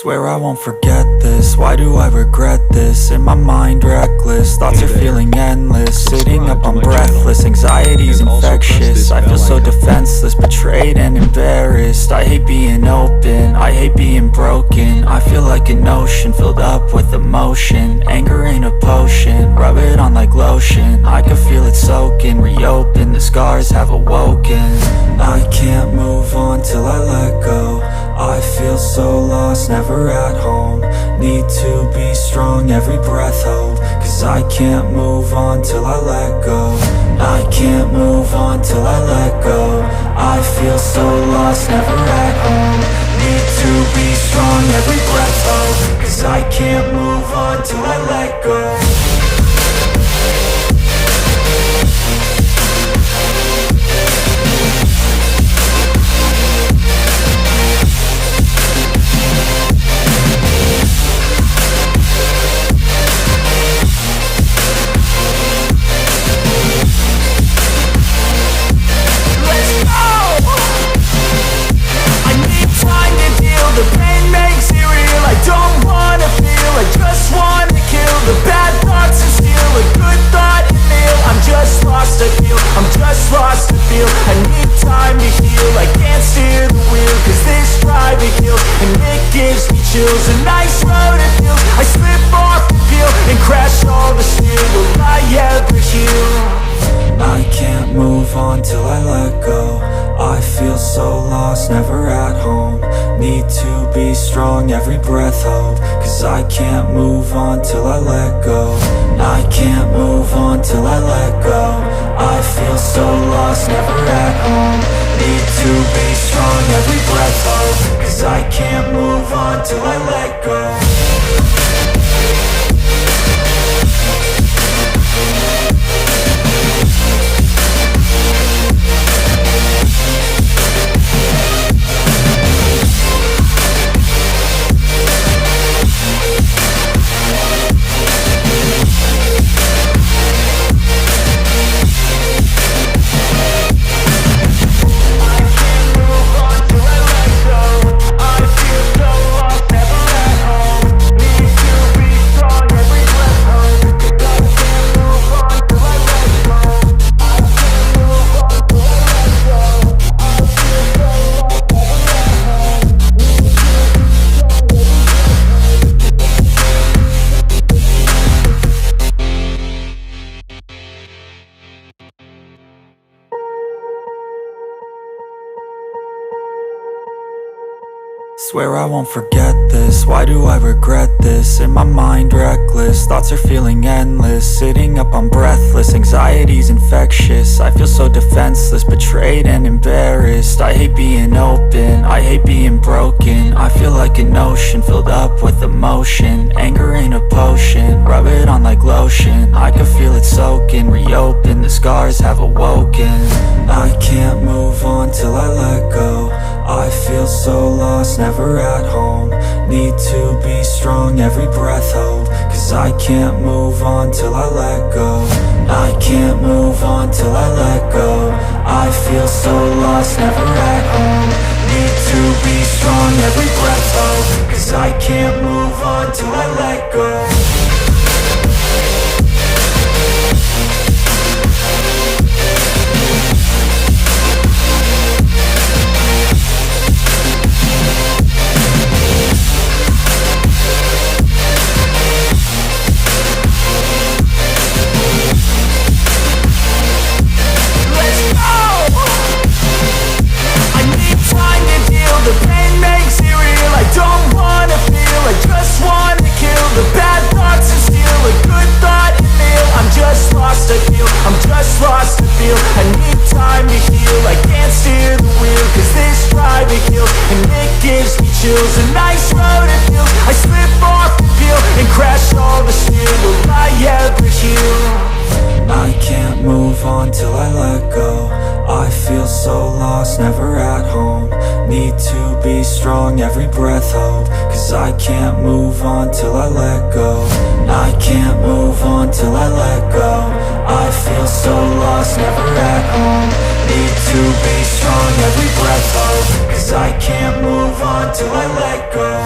Swear I won't forget this, why do I regret this? In my mind reckless, thoughts are feeling endless. Sitting up, I'm breathless, anxiety's infectious. I feel so defenseless, betrayed and embarrassed. I hate being open, I hate being broken. I feel like an ocean filled up with emotion. Anger ain't a potion, rub it on like lotion. I can feel it soaking, reopen, the scars have awoken. I can't move on till I let go. I feel so lost, never at home. Need to be strong, every breath hold. Cause I can't move on till I let go. I can't move on till I let go. I feel so lost, never at home. Need to be strong, every breath hold. Cause I can't move on till I let go. The pain makes it real, I don't wanna feel, I just wanna kill the bad thoughts and steal a good thought and feel. I'm just lost, I feel, I'm just lost to feel. I need time to heal, I can't steer the wheel. Cause this drive it kills, and it gives me chills. A nice road it feels, I slip off the peel and crash all the steel. Will I ever heal? I can't move on till I let go. I feel so lost, never at home. Need to be strong, every breath hold. Cause I can't move on till I let go. I can't move on till I let go. I feel so lost, never at home. Need to be strong, every breath hold. Cause I can't move on till I let go. Swear I won't forget this, why do I regret this? In my mind reckless, thoughts are feeling endless. Sitting up, I'm breathless, anxiety's infectious. I feel so defenseless, betrayed and embarrassed. I hate being open, I hate being broken. I feel like an ocean filled up with emotion. Anger ain't a potion, rub it on like lotion. I can feel it soaking, reopen, the scars have awoken. I can't move on till I let go. I feel so lost, never at home. Need to be strong, every breath hold. Cause I can't move on till I let go. I can't move on till I let go. I feel so lost, never at home. Need to be strong, every breath hold. Cause I can't move on till I let go. The pain makes it real, I don't wanna feel, I just wanna kill the bad thoughts and steal a good thought and feel. I'm just lost, I feel, I'm just lost to feel. I need time to heal, I can't steer the wheel. Cause this drive it kills, and it gives me chills. A nice road it feels, I slip off the peel and crash all the steel. Will I ever heal? I can't move on till I let go. I feel so lost, never at home. Need to be strong, every breath hold. Cause I can't move on till I let go. I can't move on till I let go. I feel so lost, never at home. Need to be strong, every breath hold. Cause 'cause I can't move on till I let go.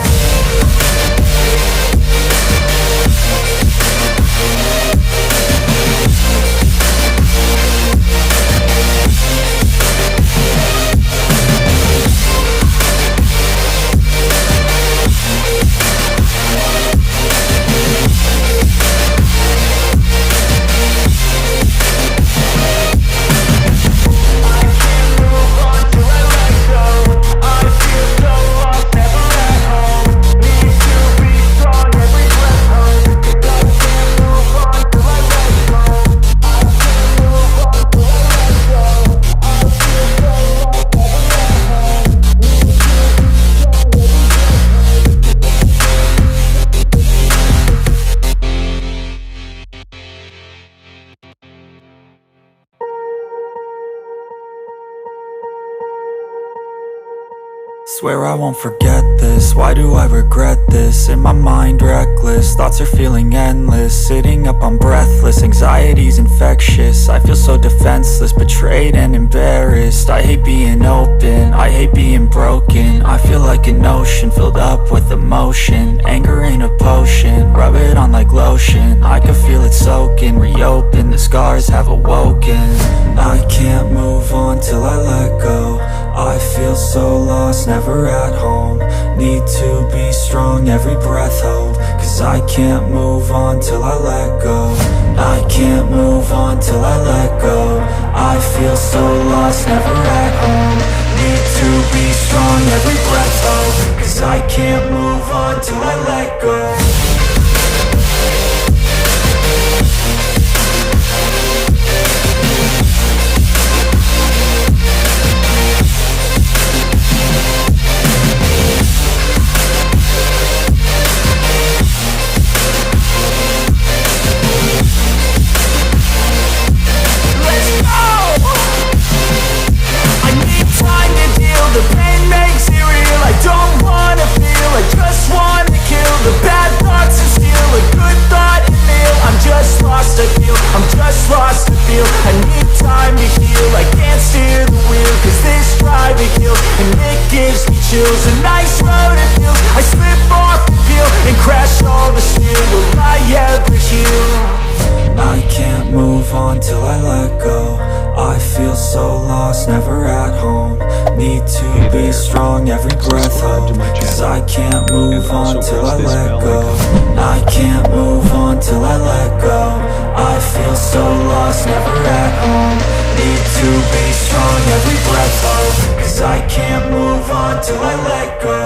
Swear I won't forget this, why do I regret this? In my mind reckless, thoughts are feeling endless. Sitting up I'm breathless, anxiety's infectious. I feel so defenseless, betrayed and embarrassed. I hate being open, I hate being broken. I feel like an ocean filled up with emotion. Anger ain't a potion, rub it on like lotion. I can feel it soaking, reopen, the scars have awoken. I can't move on till I let go. I feel so lost, never at home. Need to be strong, every breath hold. 'Cause I can't move on till I let go. I can't move on till I let go. I feel so lost, never at home. Need to be strong, every breath hold. 'Cause I can't move on till I let go. The pain makes it real, I don't wanna feel, I just wanna kill the bad thoughts and steal a good thought and meal. I'm just lost, I feel, I'm just lost to feel. I need time to heal, I can't steer the wheel, 'cause this drive it kills, and it gives me chills. A nice road it feels, I slip off the peel, and crash all the steel. Will I ever heal? I can't move on till I let go. I feel so lost, never at home. Need to be strong, every breath hold. 'Cause I can't move on till I let go. I can't move on till I let go. I feel so lost, never at home. Need to be strong, every breath hold. 'Cause I can't move on till I let go.